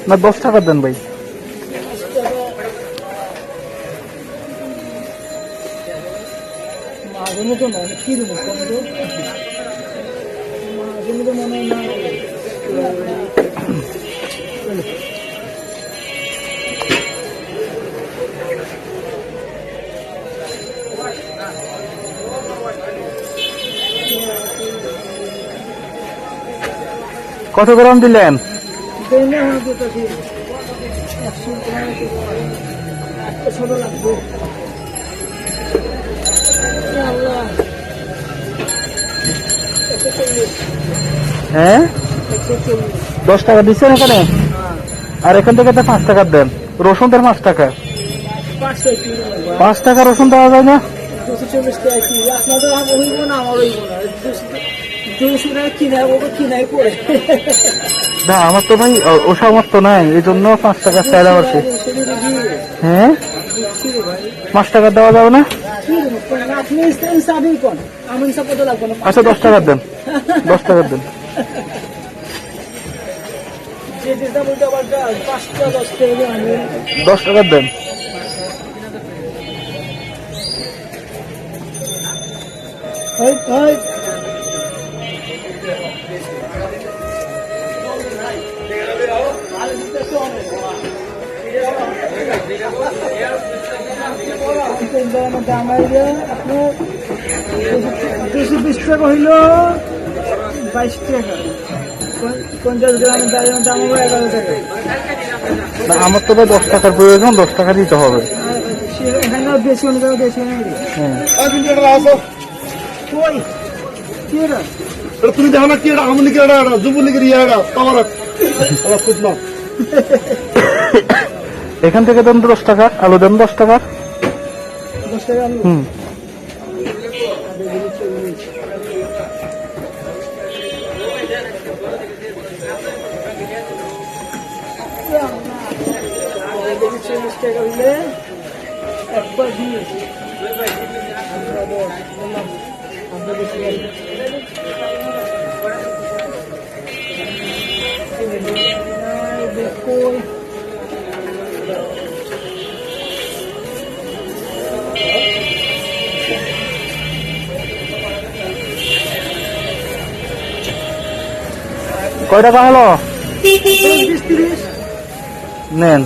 না 10 টাকা দেন ভাই। কত গ্রাম দিলেন? হ্যাঁ 10 টাকা দিচ্ছেন এখানে, আর এখান থেকে 5 টাকা দেন। রসুন তার 5 টাকা, 5 টাকা রসুন দেওয়া যায় না? না আমার তো ভাই ও সামর্থ্য নাই, এই জন্য 5 টাকা চাইলা বসে। হ্যাঁ 5 টাকা দেওয়া যাবে না? আচ্ছা 10 টাকা দেন, 10 টাকা দেন। দশ টাকা দেন। দুশো 20 টাকা হইল 22 টাকা, 50 গ্রামের দাম হবে 11 টাকা। আমার তো ভাই 10 টাকার প্রয়োজন, 10 টাকা দিতে হবে। এখানে বেশি অনুযায়ী বেশি তুমি দেখো না কি আওয়ামী লীগের যুবলীগের এখান থেকে দেন 10 টাকা, আলু দেন 10 টাকা। 10 টাকা আলু। একবার দিয়ে কয় টাকা হলো? 20-30 নেন।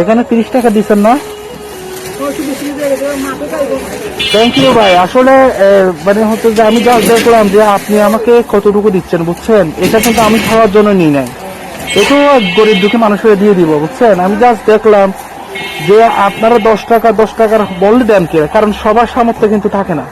এখানে 30 টাকা দিচ্ছেন না? থ্যাংক ইউ ভাই। আসলে মানে হচ্ছে যে আমি যা দেখলাম যে আপনি আমাকে কতটুকু দিচ্ছেন বুঝছেন, এটা কিন্তু আমি খাওয়ার জন্য নিই নাই, এটাও গরিব দুঃখী মানুষের দিয়ে দিব বুঝছেন। আমি জাস্ট দেখলাম যে আপনারা 10 টাকা 10 টাকার বললে দেন কে, কারণ সবার সামর্থ্য কিন্তু থাকে না।